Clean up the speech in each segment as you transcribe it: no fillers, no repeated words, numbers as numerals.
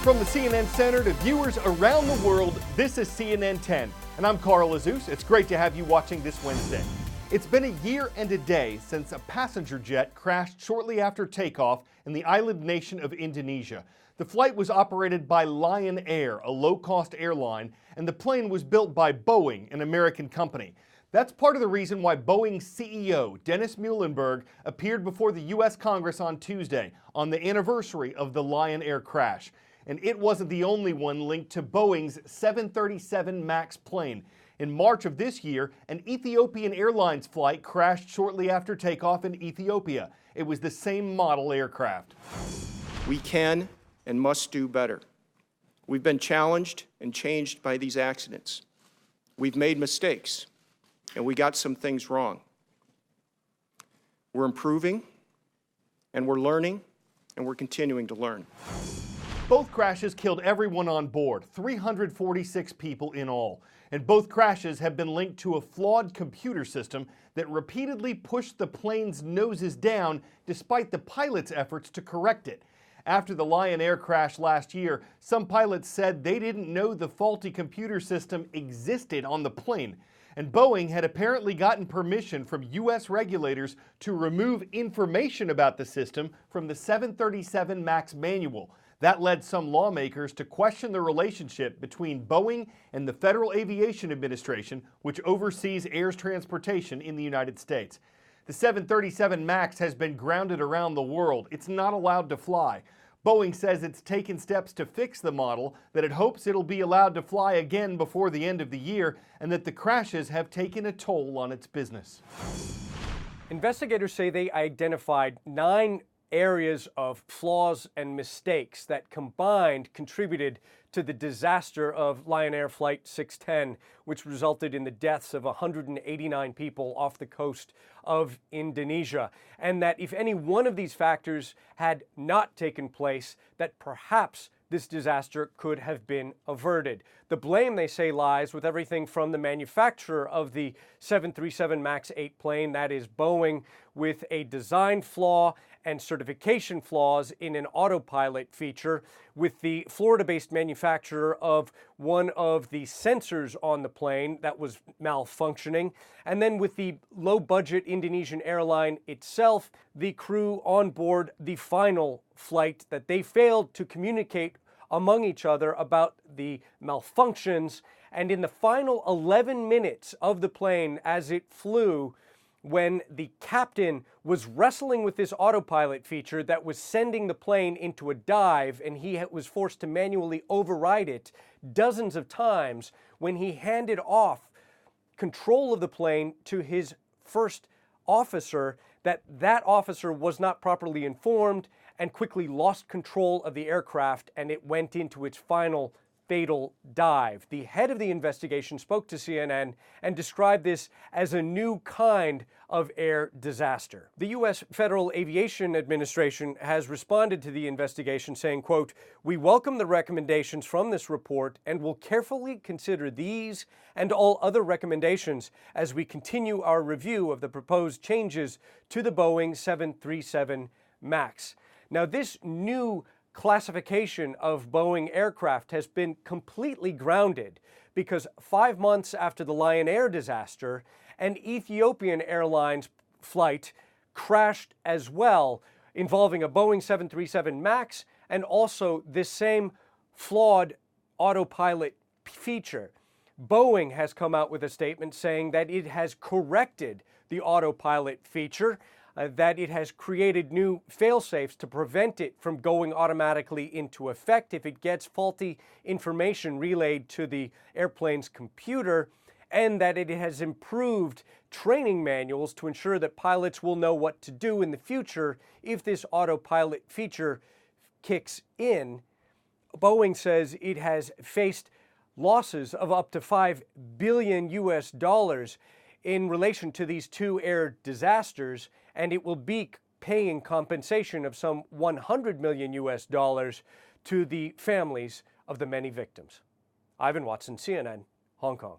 From the CNN Center to viewers around the world, this is CNN 10, and I'm Carl Azus. It's great to have you watching this Wednesday. It's been a year and a day since a passenger jet crashed shortly after takeoff in the island nation of Indonesia. The flight was operated by Lion Air, a low-cost airline, and the plane was built by Boeing, an American company. That's part of the reason why Boeing's CEO, Dennis Muilenburg, appeared before the U.S. Congress on Tuesday on the anniversary of the Lion Air crash. And it wasn't the only one linked to Boeing's 737 MAX plane. In March of this year, an Ethiopian Airlines flight crashed shortly after takeoff in Ethiopia. It was the same model aircraft. We can and must do better. We've been challenged and changed by these accidents. We've made mistakes, and we got some things wrong. We're improving, and we're learning, and we're continuing to learn. Both crashes killed everyone on board, 346 people in all. And both crashes have been linked to a flawed computer system that repeatedly pushed the plane's noses down despite the pilot's efforts to correct it. After the Lion Air crash last year, some pilots said they didn't know the faulty computer system existed on the plane. And Boeing had apparently gotten permission from U.S. regulators to remove information about the system from the 737 MAX manual. That led some lawmakers to question the relationship between Boeing and the Federal Aviation Administration, which oversees air transportation in the United States. The 737 MAX has been grounded around the world. It's not allowed to fly. Boeing says it's taken steps to fix the model, that it hopes it'll be allowed to fly again before the end of the year, and that the crashes have taken a toll on its business. Investigators say they identified 9 areas of flaws and mistakes that combined contributed to the disaster of Lion Air Flight 610, which resulted in the deaths of 189 people off the coast of Indonesia. And that if any one of these factors had not taken place, that perhaps this disaster could have been averted. The blame, they say, lies with everything from the manufacturer of the 737 MAX 8 plane, that is Boeing, with a design flaw and certification flaws in an autopilot feature, with the Florida-based manufacturer of one of the sensors on the plane that was malfunctioning, and then with the low-budget Indonesian airline itself, the crew on board the final flight, that they failed to communicate among each other about the malfunctions. And in the final 11 minutes of the plane as it flew, when the captain was wrestling with this autopilot feature that was sending the plane into a dive, and he was forced to manually override it dozens of times, when he handed off control of the plane to his first officer, that officer was not properly informed and quickly lost control of the aircraft, and it went into its final fatal dive. The head of the investigation spoke to CNN and described this as a new kind of air disaster. The U.S. Federal Aviation Administration has responded to the investigation saying, quote, "We welcome the recommendations from this report and will carefully consider these and all other recommendations as we continue our review of the proposed changes to the Boeing 737 MAX." Now, this new classification of Boeing aircraft has been completely grounded because 5 months after the Lion Air disaster, an Ethiopian Airlines flight crashed as well, involving a Boeing 737 MAX and also this same flawed autopilot feature. Boeing has come out with a statement saying that it has corrected the autopilot feature, that it has created new fail-safes to prevent it from going automatically into effect if it gets faulty information relayed to the airplane's computer, and that it has improved training manuals to ensure that pilots will know what to do in the future if this autopilot feature kicks in. Boeing says it has faced losses of up to $5 billion in relation to these 2 air disasters, and it will be paying compensation of some $100 million to the families of the many victims. Ivan Watson, CNN, Hong Kong.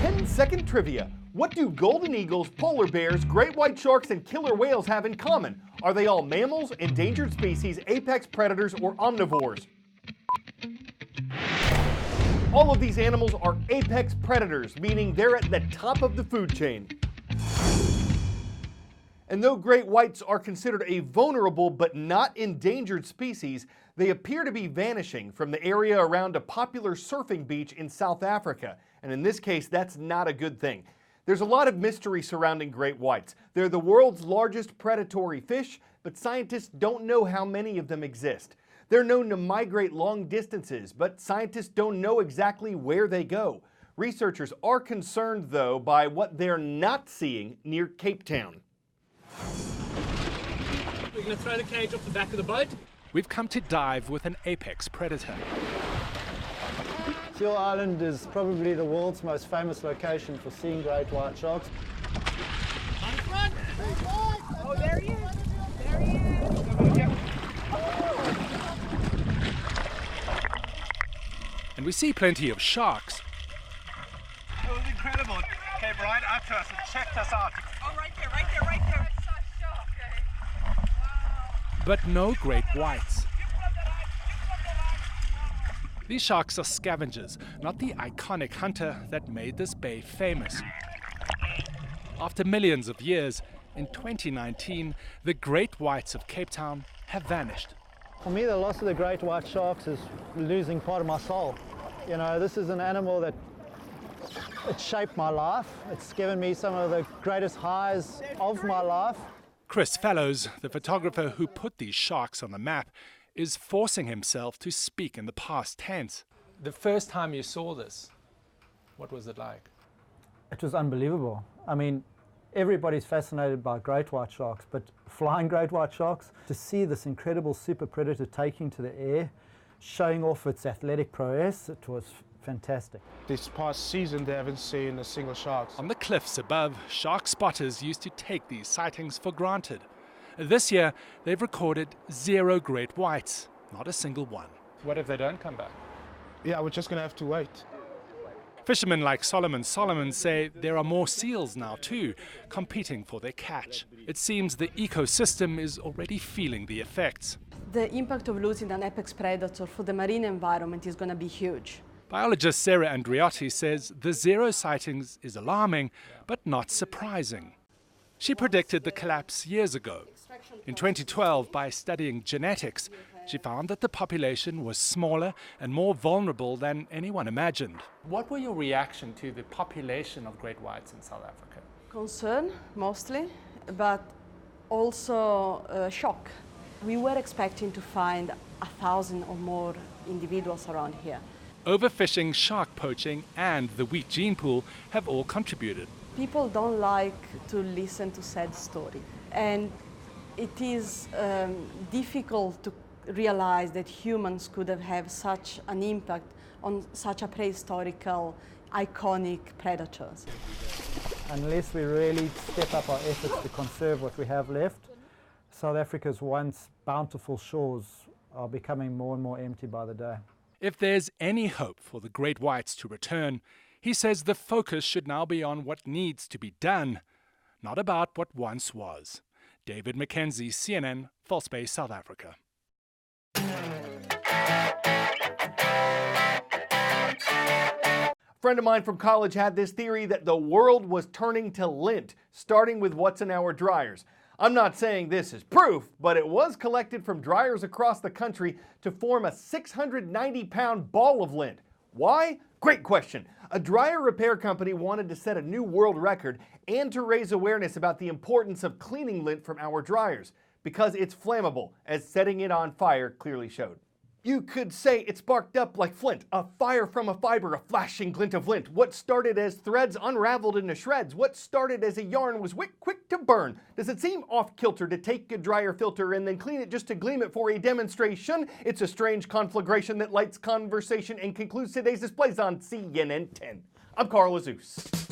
10-second trivia. What do golden eagles, polar bears, great white sharks, and killer whales have in common? Are they all mammals, endangered species, apex predators, or omnivores? All of these animals are apex predators, meaning they're at the top of the food chain. And though great whites are considered a vulnerable but not endangered species, they appear to be vanishing from the area around a popular surfing beach in South Africa. And in this case, that's not a good thing. There's a lot of mystery surrounding great whites. They're the world's largest predatory fish, but scientists don't know how many of them exist. They're known to migrate long distances, but scientists don't know exactly where they go. Researchers are concerned, though, by what they're not seeing near Cape Town. We're going to throw the cage off the back of the boat. We've come to dive with an apex predator. Seal Island is probably the world's most famous location for seeing great white sharks. On front! Oh, there he is! There he is! And we see plenty of sharks. It was incredible. It came right up to us and checked us out. Oh, right there, right there, right there. But no great whites. These sharks are scavengers, not the iconic hunter that made this bay famous. After millions of years, in 2019, the great whites of Cape Town have vanished. For me, the loss of the great white sharks is losing part of my soul. You know, this is an animal that it shaped my life. It's given me some of the greatest highs of my life. Chris Fellows, the photographer who put these sharks on the map, is forcing himself to speak in the past tense. The first time you saw this, what was it like? It was unbelievable. I mean, everybody's fascinated by great white sharks, but flying great white sharks, to see this incredible super predator taking to the air, showing off its athletic prowess, it was fantastic. This past season, they haven't seen a single shark. On the cliffs above, shark spotters used to take these sightings for granted. This year, they've recorded 0 great whites, not a single one. What if they don't come back? Yeah, we're just going to have to wait. Fishermen like Solomon say there are more seals now too, competing for their catch. It seems the ecosystem is already feeling the effects. The impact of losing an apex predator for the marine environment is going to be huge. Biologist Sarah Andriotti says the 0 sightings is alarming, but not surprising. She predicted the collapse years ago. In 2012, by studying genetics, she found that the population was smaller and more vulnerable than anyone imagined. What were your reaction to the population of great whites in South Africa? Concern, mostly, but also shock. We were expecting to find 1,000 or more individuals around here. Overfishing, shark poaching, and the wheat gene pool have all contributed. People don't like to listen to sad stories, and it is difficult to realize that humans could have had such an impact on such a prehistorical, iconic predators. Unless we really step up our efforts to conserve what we have left, South Africa's once bountiful shores are becoming more and more empty by the day. If there's any hope for the great whites to return, he says the focus should now be on what needs to be done, not about what once was. David Mackenzie, CNN, False Bay, South Africa. A friend of mine from college had this theory that the world was turning to lint, starting with what's in our dryers. I'm not saying this is proof, but it was collected from dryers across the country to form a 690-pound ball of lint. Why? Great question. A dryer repair company wanted to set a new world record and to raise awareness about the importance of cleaning lint from our dryers, because it's flammable, as setting it on fire clearly showed. You could say it sparked up like flint, a fire from a fiber, a flashing glint of lint. What started as threads unraveled into shreds, what started as a yarn was quick to burn. Does it seem off-kilter to take a dryer filter and then clean it just to gleam it for a demonstration? It's a strange conflagration that lights conversation and concludes today's displays on CNN10. I'm Carl Azus.